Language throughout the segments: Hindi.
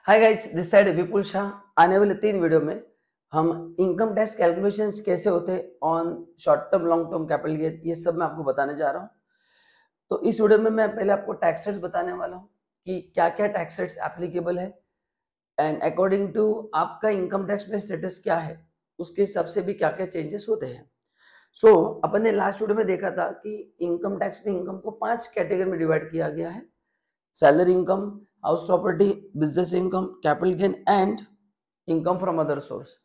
हाय गाइस, दिस साइड विपुल शाह। आने वाले 3 वीडियो में हम इनकम टैक्स कैलकुलेशंस कैसे होते हैं on short term, long term, capital gain, ये सब मैं आपको बताने जा रहा हूँ। तो इस वीडियो में मैं पहले आपको टैक्स रेट्स बताने वाला हूँ कि क्या-क्या टैक्स रेट्स एप्लीकेबल है एंड अकॉर्डिंग टू आपका इनकम टैक्स में स्टेटस क्या है, उसके हिसाब से भी क्या-क्या चेंजेस होते हैं। अपन ने लास्ट वीडियो में देखा था कि इनकम टैक्स में इनकम को 5 कैटेगरी में डिवाइड किया गया है। Salary income, house property, business income, capital gain and income from other source.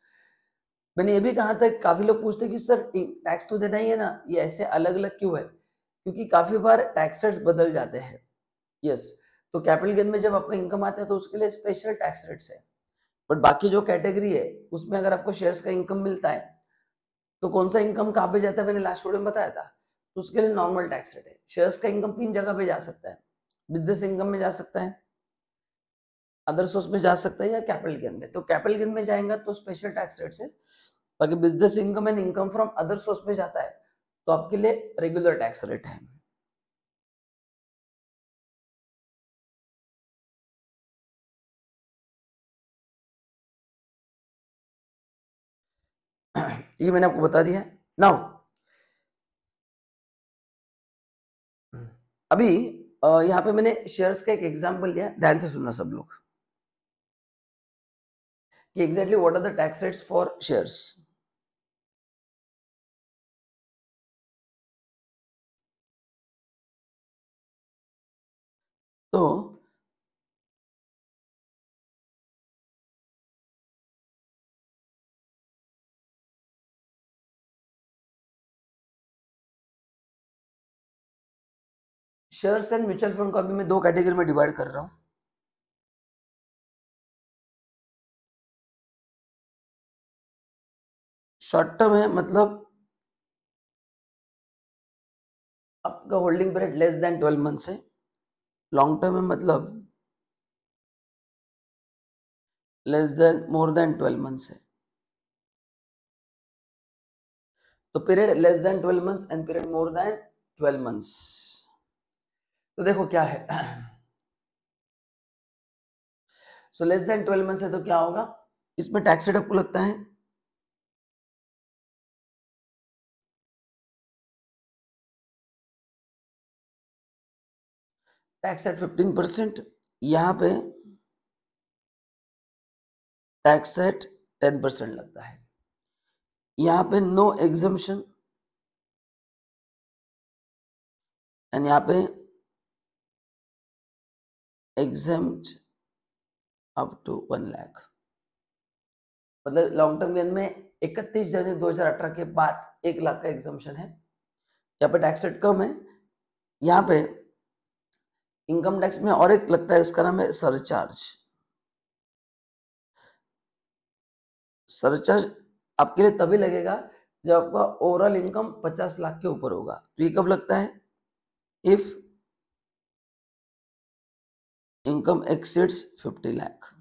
मैंने ये भी कहा था, काफी लोग पूछते हैं कि सर टैक्स तो देना ही है ना, ये ऐसे अलग अलग क्यों है? क्योंकि काफी बार टैक्स रेट्स बदल जाते हैं। यस, तो कैपिटल गेन में जब आपका इनकम आता है तो उसके लिए स्पेशल टैक्स रेट्स है, बट बाकी जो कैटेगरी है उसमें अगर आपको शेयर्स का इनकम मिलता है तो कौन सा इनकम कहाँ पे जाता है, मैंने लास्ट वीडियो में बताया था। तो उसके लिए नॉर्मल टैक्स रेट है। शेयर्स का इनकम 3 जगह पे जा सकता है, बिजनेस इनकम में जा सकता है, अदर सोर्स में जा सकता है या कैपिटल गेन में। तो कैपिटल गेन में जाएगा तो स्पेशल टैक्स रेट्स है, बाकी business income and income from other source में जाता है तो आपके लिए रेगुलर टैक्स रेट है। ये मैंने आपको बता दिया। नाउ अभी यहाँ पे मैंने शेयर्स का एक एग्जांपल दिया, ध्यान से सुनना सब लोग कि exactly what are the tax rates for shares. तो शेयर्स एंड म्यूचुअल फंड को अभी मैं 2 कैटेगरी में डिवाइड कर रहा हूं। शॉर्ट टर्म है, मतलब आपका holding period less than 12 months है। लॉन्ग टर्म है, मतलब less than more than 12 months है। तो period less than 12 months and period more than 12 months. तो देखो क्या है। सो लेस देन 12 मंथ्स है तो क्या होगा, इसमें टैक्स रेट आपको लगता है टैक्स एट 15%, यहाँ पे टैक्स एट 10% लगता है। यहाँ पे नो एग्जम्पशन एंड यहाँ पे एग्जेम्प्ट अप टू 1 लाख। मतलब लॉन्ग टर्म गेन में 31 जनवरी 2018 के बाद 1 लाख का एग्जम्पशन है। यहाँ पे टैक्स रेट कम है। यहाँ पे इनकम टैक्स में और एक लगता है, उसका नाम है सरचार्ज। सरचार्ज आपके लिए तभी लगेगा जब आपका ओवरऑल इनकम 50 लाख के ऊपर होगा। तो ये कब लगता है? If income exceeds 50 lakh.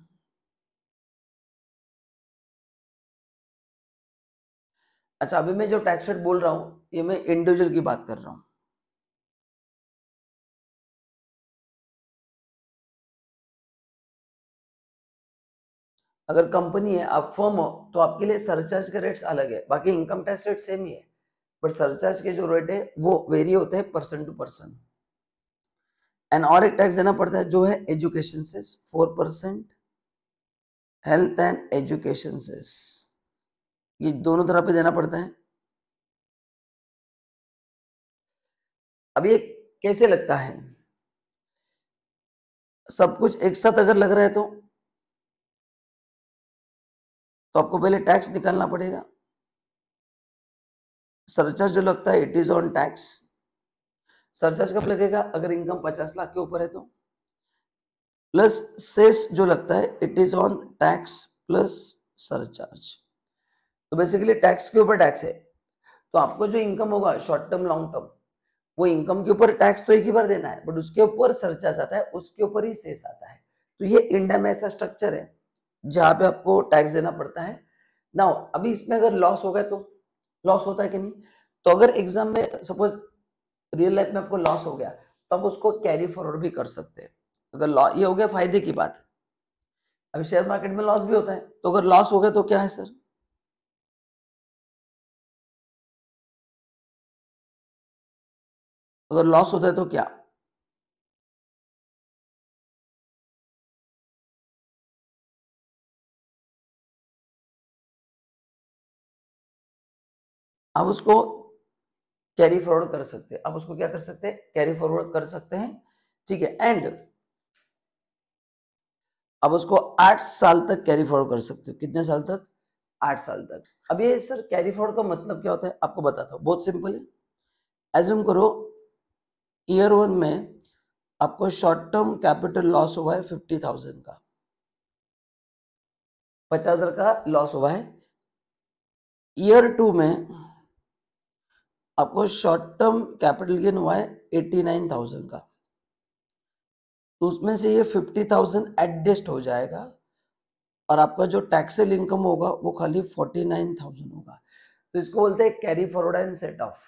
अच्छा, अभी मैं जो टैक्स रेट बोल रहा हूं ये मैं इंडिविजुअल की बात कर रहा हूं। अगर कंपनी है, आप फर्म हो, तो आपके लिए सरचार्ज के रेट्स अलग है, बाकी इनकम टैक्स रेट सेम ही है, बट सरचार्ज के जो रेट है वो वेरी होते हैं पर्सन टू पर्सन। एंड और एक टैक्स देना पड़ता है जो है education cess 4%, health and education cess, ये दोनों तरह पे देना पड़ता है। अब ये कैसे लगता है? सब कुछ एक साथ अगर लग रहा है तो आपको पहले टैक्स निकालना पड़ेगा। सरचार्ज जो लगता है it is on tax. Surcharge कब लगेगा? अगर इनकम 50 लाख के ऊपर है तो। प्लस सेस जो लगता है it is on tax plus surcharge. तो बेसिकली टैक्स के ऊपर टैक्स है। तो आपको जो इनकम होगा शॉर्ट टर्म, लॉन्ग टर्म, वो इनकम के ऊपर टैक्स तो एक ही बार देना है, बट उसके ऊपर सरचार्ज आता है, उसके ऊपर ही सेस आता है। तो ये इंडिया में ऐसा स्ट्रक्चर है जहां पे आपको टैक्स देना पड़ता है। नाउ अभी इसमें अगर लॉस हो गया तो लॉस होता है कि नहीं? तो अगर एग्जाम में सपोज रियल लाइफ में आपको लॉस हो गया तो आप उसको कैरी फॉरवर्ड भी कर सकते हैं। अगर ये हो गया फायदे की बात। अभी शेयर मार्केट में लॉस भी होता है, तो अगर लॉस हो गया तो क्या है सर? अगर लॉस होता है तो क्या? आप उसको कैरी फॉरवर्ड कर सकते हैं, आप उसको क्या कर सकते हैं? कैरी फॉरवर्ड कर सकते हैं, ठीक है। एंड अब उसको 8 साल तक कैरी फॉरवर्ड कर सकते हो। कितने साल तक? 8 साल तक। अब ये सर कैरी फॉरवर्ड का मतलब क्या होता है आपको बताता हूँ, बहुत सिंपल है। एज्यूम करो ईयर 1 में आपको शॉर्ट टर्म कैपिटल लॉस हुआ है 50,000 का, 50,000 का लॉस हुआ है। ईयर 2 में आपको शॉर्ट टर्म कैपिटल गेन हुआ है 89,000 का, तो उसमें से ये 50,000 एडजस्ट हो जाएगा और आपका जो टैक्सेबल इनकम होगा वो खाली 49,000 होगा। तो इसको बोलते हैं carry forward and set of.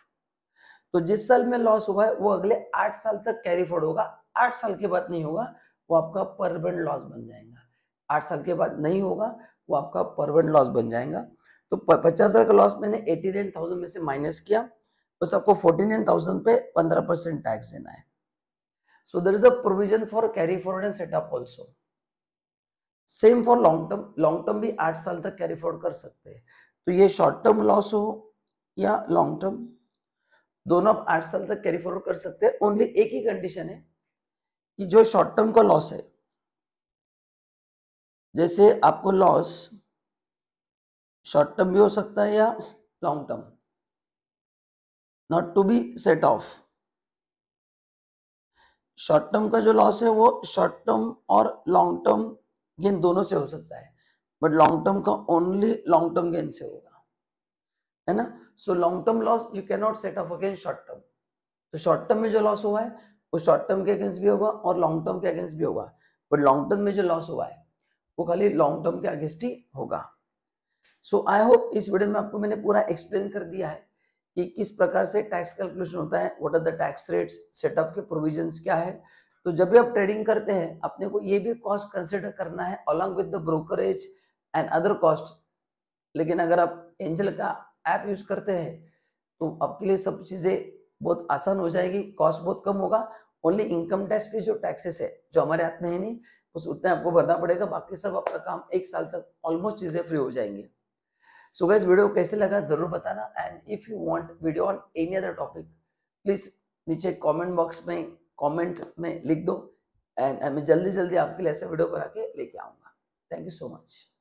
तो जिस साल में लॉस हुआ है वो अगले 8 साल तक कैरी फॉरवर्ड होगा, 8 साल के बाद नहीं होगा, वो आपका परमानेंट लॉस बन जाएगा। 8 साल के बाद नहीं होगा, वो आपका परमानेंट लॉस बन जाएगा। तो 50,000 का लॉस मैंने 89,000 में से माइनस किया, बस आपको 49,000 पे 15% टैक्स देना है। So there is a provision for carry forward and set off also. Same for long term, long term भी 8 साल तक कैरी फॉरवर्ड कर सकते हैं। तो ये शॉर्ट टर्म लॉस हो या लॉन्ग टर्म, दोनों आप 8 साल तक कैरी फॉरवर्ड कर सकते हैं। ओनली एक ही कंडीशन है कि जो शॉर्ट टर्म का लॉस है, जैसे आपको लॉस शॉर्ट टर्म भी हो सकता है या long term, not to be set off. Short term का जो लॉस है वो शॉर्ट टर्म और लॉन्ग टर्म गेन दोनों से हो सकता है, बट लॉन्ग टर्म का ओनली लॉन्ग टर्म गेन से होगा, है ना। So long term loss you can not set off against short term. तो शॉर्ट टर्म में जो लॉस हुआ है वो शॉर्ट टर्म के अगेंस्ट भी होगा और लॉन्ग टर्म के अगेंस्ट भी होगा, बट लॉन्ग टर्म में जो लॉस हुआ है वो खाली लॉन्ग टर्म के अगेंस्ट ही होगा। सो आई होप इस वीडियो में आपको मैंने पूरा एक्सप्लेन कर दिया है कि किस प्रकार से टैक्स कैलकुलेशन होता है, what are the tax rates, set off के प्रोविजंस क्या है। तो जब भी आप ट्रेडिंग करते हैं अपने को ये भी कॉस्ट कंसिडर करना है along with the brokerage and other cost. लेकिन अगर आप एंजल का ऐप यूज करते हैं तो आपके लिए सब चीजें बहुत आसान हो जाएगी, कॉस्ट बहुत कम होगा। ओनली इनकम टैक्स के जो टैक्सेस है जो हमारे हाथ में है नहीं, बस उतने आपको भरना पड़ेगा, बाकी सब आपका काम 1 साल तक ऑलमोस्ट चीजें फ्री हो जाएंगे। सो गाइस वीडियो कैसे लगा जरूर बताना, and if you want video on any other topic please नीचे कमेंट बॉक्स में कमेंट में लिख दो, एंड मैं जल्दी जल्दी आपके लिए ऐसे वीडियो बना के लेके आऊंगा। Thank you so much.